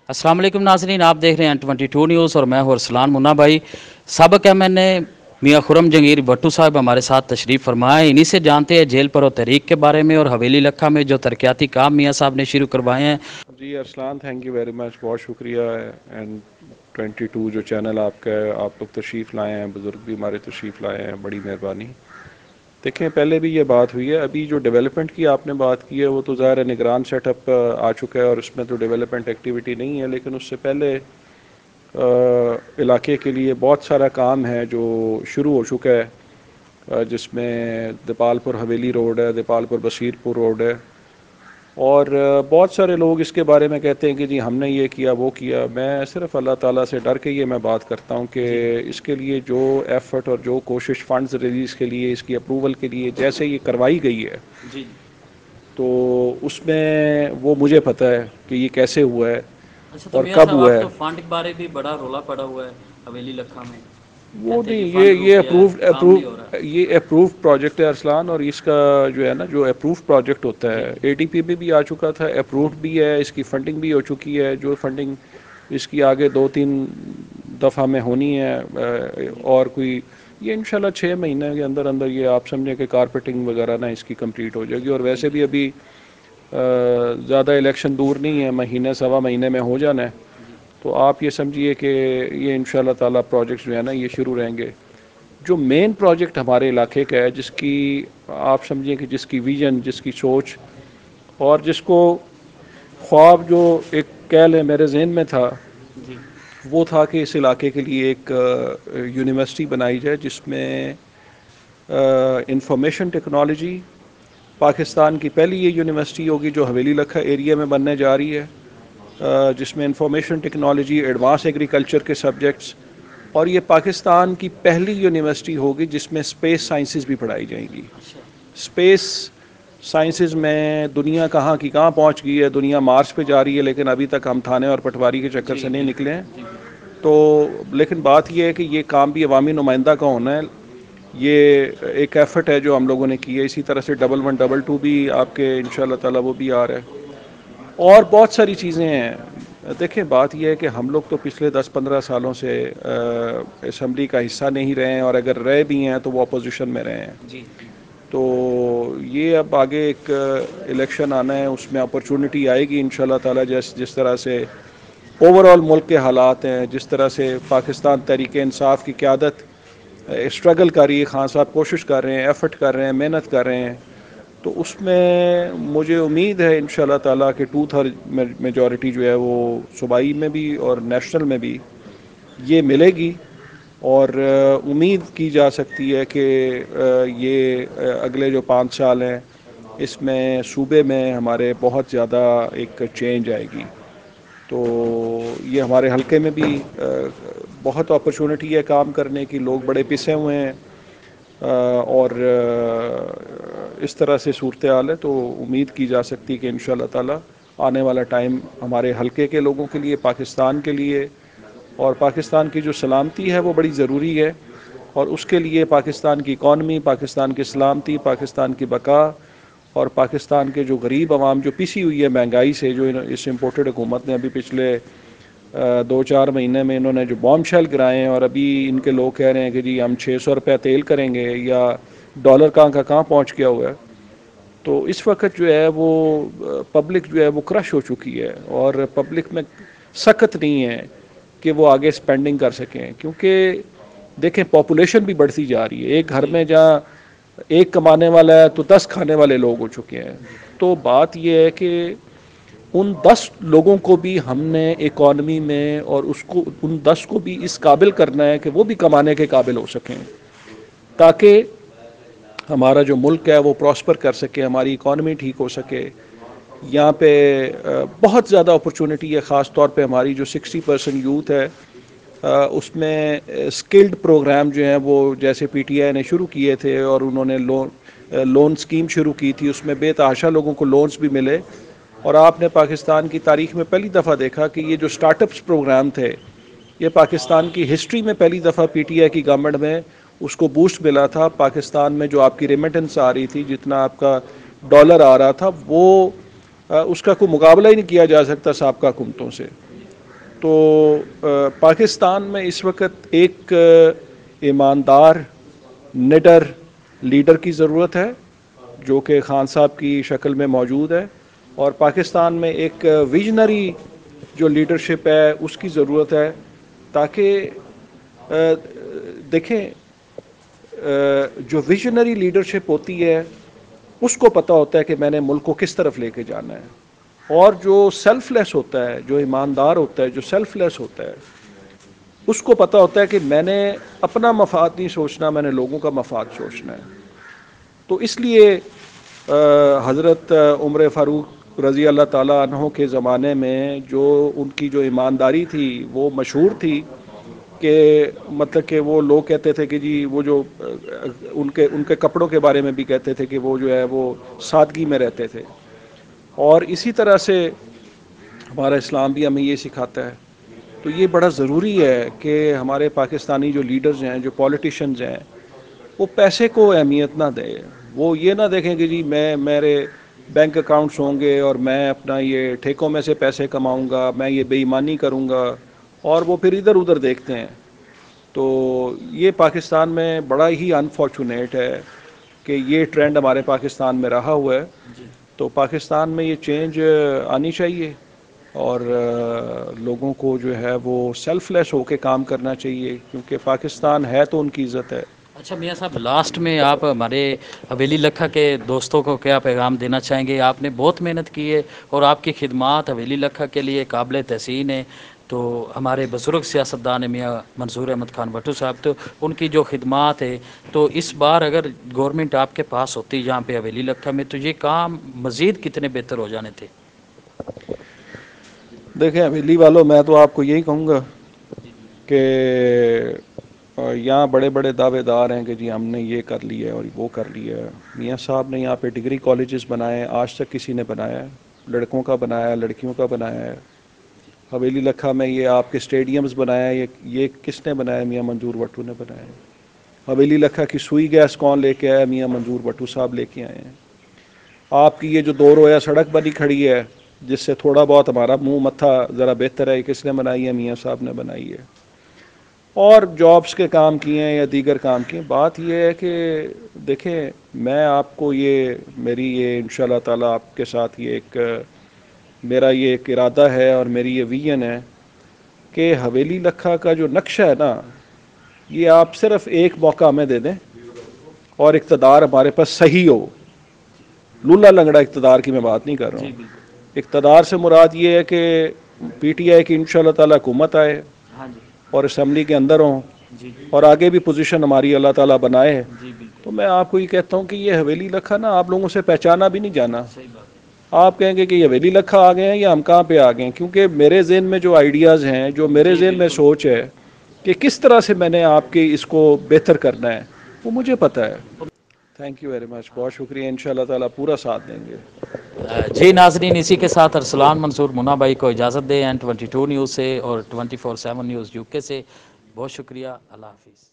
السلام علیکم ناظرین، آپ دیکھ رہے ہیں 22 نیوز اور میں ہوں ارسلان منا بھائی۔ سابق MN میاں خرم جہانگیر بھٹو صاحب ہمارے ساتھ تشریف فرمائے، انہی سے جانتے ہیں جیل پر و تحریک کے بارے میں اور حویلی لکھا میں جو ترقیاتی کام میاں صاحب نے شروع کروائے ہیں۔ جی Arsalan, thank you very much, بہت شکریہ ہے۔ اینڈ 22 جو چینل آپ کا ہے، آپ لوگ تشریف لائے ہیں، بزرگ بھی ہمارے تشریف لائے ہیں، بڑی مہربانی۔ دیکھیں، پہلے بھی یہ بات ہوئی ہے، ابھی جو ڈیولپمنٹ کی آپ نے بات کی ہے وہ تو ظاہر ہے نگران سیٹ اپ آ چکا ہے اور اس میں تو ڈیولپمنٹ ایکٹیویٹی نہیں ہے، لیکن اس سے پہلے علاقے کے لیے بہت سارا کام ہے جو شروع ہو چکا ہے، جس میں دیپال پور حویلی روڈ ہے، دیپال پور بصیر پور روڈ ہے، اور بہت سارے لوگ اس کے بارے میں کہتے ہیں کہ جی ہم نے یہ کیا وہ کیا۔ میں صرف اللہ تعالیٰ سے ڈر کے یہ میں بات کرتا ہوں کہ جی اس کے لیے جو ایفرٹ اور جو کوشش فنڈز ریلیز کے لیے، اس کی اپروول کے لیے جیسے یہ کروائی گئی ہے، جی تو اس میں وہ مجھے پتہ ہے کہ یہ کیسے ہوا ہے اچھا، تو اور میاں کب صاحب ہوا آپ ہے۔ تو فنڈ کے بارے بھی بڑا رولا پڑا ہوا ہے حویلی لکھا میں، وہ کہتے ہیں جی نہیں، فنڈ رک یہ گیا ہے، کام نہیں ہو رہا۔ یہ اپرووڈ پروجیکٹ ہے ارسلان، اور اس کا جو ہے نا، جو اپرووڈ پروجیکٹ ہوتا جی ہے ADP میں بھی آ چکا تھا، جی اپرووڈ بھی ہے، اس کی فنڈنگ بھی ہو چکی ہے، جو فنڈنگ اس کی آگے 2-3 دفعہ میں ہونی ہے، جی اور کوئی یہ انشاءاللہ 6 مہینے کے اندر اندر یہ آپ سمجھیں کہ کارپیٹنگ وغیرہ نا اس کی کمپلیٹ ہو جائے گی، اور جی ویسے بھی ابھی زیادہ الیکشن دور نہیں ہے، مہینے سوا مہینے میں ہو جانا ہے، جی تو آپ یہ سمجھیے کہ یہ انشاءاللہ تعالی پروجیکٹس جو ہے نا یہ شروع رہیں گے۔ جو مین پروجیکٹ ہمارے علاقے کا ہے، جس کی آپ سمجھیں کہ جس کی ویژن، جس کی سوچ اور جس کو خواب جو ایک کہہ لیں میرے ذہن میں تھا، جی وہ تھا کہ اس علاقے کے لیے ایک یونیورسٹی بنائی جائے جس میں انفارمیشن ٹیکنالوجی، پاکستان کی پہلی یہ یونیورسٹی ہوگی جو حویلی لکھا ایریا میں بننے جا رہی ہے، جس میں انفارمیشن ٹیکنالوجی، ایڈوانس ایگریکلچر کے سبجیکٹس، اور یہ پاکستان کی پہلی یونیورسٹی ہوگی جس میں اسپیس سائنسز بھی پڑھائی جائیں گی۔ اچھا اسپیس سائنسز میں دنیا کہاں کی کہاں پہنچ گئی ہے، دنیا مارس پہ جا رہی ہے، لیکن ابھی تک ہم تھانے اور پٹواری کے چکر جی سے نہیں بالکل نکلے ہیں۔ جی بالکل تو لیکن بات یہ ہے کہ یہ کام بھی عوامی نمائندہ کا ہونا ہے، یہ ایک ایفرٹ ہے جو ہم لوگوں نے کی ہے۔ اسی طرح سے 1122 بھی آپ کے انشاءاللہ تعالی وہ بھی آ رہا ہے، اور بہت ساری چیزیں ہیں۔ دیکھیں، بات یہ ہے کہ ہم لوگ تو پچھلے 10-15 سالوں سے اسمبلی کا حصہ نہیں رہے ہیں، اور اگر رہے بھی ہیں تو وہ اپوزیشن میں رہے ہیں، جی تو یہ اب آگے ایک الیکشن آنا ہے، اس میں اپرچونٹی آئے گی انشاءاللہ تعالی، جس طرح سے اوور آل ملک کے حالات ہیں، جس طرح سے پاکستان تحریک انصاف کی قیادت اسٹرگل کر رہی ہے، خان صاحب کوشش کر رہے ہیں، ایفرٹ کر رہے ہیں، محنت کر رہے ہیں، تو اس میں مجھے امید ہے انشاءاللہ تعالی کہ 2/3 میجورٹی جو ہے وہ صوبائی میں بھی اور نیشنل میں بھی یہ ملے گی، اور امید کی جا سکتی ہے کہ یہ اگلے جو 5 سال ہیں اس میں صوبے میں ہمارے بہت زیادہ ایک چینج آئے گی۔ تو یہ ہمارے حلقے میں بھی بہت اپرچونٹی ہے کام کرنے کی، لوگ بڑے پسے ہوئے ہیں، اور اس طرح سے صورتحال ہے، تو امید کی جا سکتی کہ انشاءاللہ تعالی آنے والا ٹائم ہمارے حلقے کے لوگوں کے لیے، پاکستان کے لیے، اور پاکستان کی جو سلامتی ہے وہ بڑی ضروری ہے، اور اس کے لیے پاکستان کی اکانومی، پاکستان کی سلامتی، پاکستان کی بقا، اور پاکستان کے جو غریب عوام جو پسی ہوئی ہے مہنگائی سے، جو اس امپورٹڈ حکومت نے ابھی پچھلے 2-4 مہینے میں انہوں نے جو بام شیل گرائے ہیں، اور ابھی ان کے لوگ کہہ رہے ہیں کہ جی ہم 600 روپے تیل کریں گے، یا ڈالر کہاں کا کہاں پہنچ گیا ہوا ہے، تو اس وقت جو ہے وہ پبلک جو ہے وہ کرش ہو چکی ہے، اور پبلک میں سخت نہیں ہے کہ وہ آگے سپینڈنگ کر سکیں، کیونکہ دیکھیں پاپولیشن بھی بڑھتی جا رہی ہے، ایک گھر جی میں جہاں ایک کمانے والا ہے تو 10 کھانے والے لوگ ہو چکے ہیں۔ جی تو بات یہ ہے کہ ان 10 لوگوں کو بھی ہم نے اکانومی میں، اور ان 10 کو بھی اس قابل کرنا ہے کہ وہ بھی کمانے کے قابل ہو سکیں، تاکہ ہمارا جو ملک ہے وہ پراسپر کر سکے، ہماری اکانومی ٹھیک ہو سکے۔ یہاں پہ بہت زیادہ اپرچونٹی ہے، خاص طور پہ ہماری جو 60% یوتھ ہے، اس میں اسکلڈ پروگرام جو ہیں وہ جیسے PTI نے شروع کیے تھے، اور انہوں نے لون اسکیم شروع کی تھی، اس میں بے تحاشا لوگوں کو لونز بھی ملے، اور آپ نے پاکستان کی تاریخ میں پہلی دفعہ دیکھا کہ یہ جو سٹارٹ اپس پروگرام تھے، یہ پاکستان کی ہسٹری میں پہلی دفعہ PTI کی گورنمنٹ میں اس کو بوسٹ ملا تھا۔ پاکستان میں جو آپ کی ریمیٹنس آ رہی تھی، جتنا آپ کا ڈالر آ رہا تھا، وہ اس کا کوئی مقابلہ ہی نہیں کیا جا سکتا سابقہ حکومتوں سے۔ تو پاکستان میں اس وقت ایک ایماندار نڈر لیڈر کی ضرورت ہے جو کہ خان صاحب کی شکل میں موجود ہے، اور پاکستان میں ایک ویژنری جو لیڈرشپ ہے اس کی ضرورت ہے، تاکہ دیکھیں جو ویژنری لیڈرشپ ہوتی ہے اس کو پتہ ہوتا ہے کہ میں نے ملک کو کس طرف لے کے جانا ہے، اور جو سیلف لیس ہوتا ہے، جو ایماندار ہوتا ہے، جو سیلف لیس ہوتا ہے، اس کو پتہ ہوتا ہے کہ میں نے اپنا مفاد نہیں سوچنا، میں نے لوگوں کا مفاد سوچنا ہے۔ تو اس لیے حضرت عمر فاروق رضی اللہ تعالیٰ عنہ کے زمانے میں جو ان کی جو ایمانداری تھی وہ مشہور تھی، کہ مطلب کہ وہ لوگ کہتے تھے کہ جی وہ جو ان کے کپڑوں کے بارے میں بھی کہتے تھے کہ وہ جو ہے وہ سادگی میں رہتے تھے، اور اسی طرح سے ہمارا اسلام بھی ہمیں یہ سکھاتا ہے۔ تو یہ بڑا ضروری ہے کہ ہمارے پاکستانی جو لیڈرز ہیں، جو پولیٹیشنز ہیں، وہ پیسے کو اہمیت نہ دیں، وہ یہ نہ دیکھیں کہ جی میرے بینک اکاؤنٹس ہوں گے اور میں اپنا یہ ٹھیکوں میں سے پیسے کماؤں گا، میں یہ بے ایمانی کروں گا، اور وہ پھر ادھر ادھر دیکھتے ہیں۔ تو یہ پاکستان میں بڑا ہی انفارچونیٹ ہے کہ یہ ٹرینڈ ہمارے پاکستان میں رہا ہوا ہے۔ تو پاکستان میں یہ چینج آنی چاہیے، اور لوگوں کو جو ہے وہ سیلف لیس ہو کے کام کرنا چاہیے، کیونکہ پاکستان ہے تو ان کی عزت ہے۔ اچھا میاں صاحب، لاسٹ میں آپ ہمارے حویلی لکھا کے دوستوں کو کیا پیغام دینا چاہیں گے؟ آپ نے بہت محنت کی ہے اور آپ کی خدمات حویلی لکھا کے لیے قابل تحسین ہے۔ تو ہمارے بزرگ سیاستدان میاں منظور احمد خان بھٹو صاحب، تو ان کی جو خدمات ہے، تو اس بار اگر گورنمنٹ آپ کے پاس ہوتی یہاں پہ حویلی لکھا میں، تو یہ کام مزید کتنے بہتر ہو جانے تھے؟ دیکھیں حویلی والوں، میں تو آپ کو یہی کہوں گا کہ یہاں بڑے بڑے دعوے دار ہیں کہ جی ہم نے یہ کر لیا ہے اور وہ کر لیا ہے۔ میاں صاحب نے یہاں پہ ڈگری کالجز بنائے، آج تک کسی نے بنایا ہے؟ لڑکوں کا بنایا، لڑکیوں کا بنایا ہے۔ حویلی لکھا میں یہ آپ کے اسٹیڈیمز بنایا، یہ کس نے بنایا؟ میاں منظور بھٹو نے بنایا ہے۔ حویلی لکھا کی سوئی گیس کون لے کے آیا؟ میاں منظور بھٹو صاحب لے کے آئے ہیں۔ آپ کی یہ جو دو رویا سڑک بنی کھڑی ہے، جس سے تھوڑا بہت ہمارا منہ متھا ذرا بہتر ہے، کس نے بنائی ہے؟ میاں صاحب نے بنائی ہے۔ اور جابس کے کام کیے ہیں یا دیگر کام کیے ہیں۔ بات یہ ہے کہ دیکھیں، میں آپ کو میری یہ انشاءاللہ تعالی آپ کے ساتھ میرا یہ ایک ارادہ ہے اور میری یہ ویژن ہے کہ حویلی لکھا کا جو نقشہ ہے نا، یہ آپ صرف ایک موقع ہمیں دے دیں اور اقتدار ہمارے پاس صحیح ہو۔ لولا لنگڑا اقتدار کی میں بات نہیں کر رہا ہوں۔ اقتدار سے مراد یہ ہے کہ پی ٹی آئی کی انشاءاللہ تعالی حکومت آئے اور اسمبلی کے اندر ہوں، اور آگے بھی پوزیشن ہماری اللہ تعالیٰ بنائے۔ تو میں آپ کو یہ کہتا ہوں کہ یہ حویلی لکھا نا آپ لوگوں سے پہچانا بھی نہیں جانا۔ آپ کہیں گے کہ یہ حویلی لکھا آ گئے ہیں یا ہم کہاں پہ آ گئے ہیں، کیونکہ میرے ذہن میں جو آئیڈیاز ہیں، جو میرے ذہن میں سوچ ہے کہ کس طرح سے میں نے آپ کے اس کو بہتر کرنا ہے، وہ مجھے پتہ ہے۔ تھینک یو ویری مچ، بہت شکریہ، انشاءاللہ تعالیٰ پورا ساتھ دیں گے۔ جی ناظرین، اسی کے ساتھ ارسلان منصور منا بھائی کو اجازت دیں N22 نیوز سے اور 24/7 نیوز UK سے۔ بہت شکریہ، اللہ حافظ۔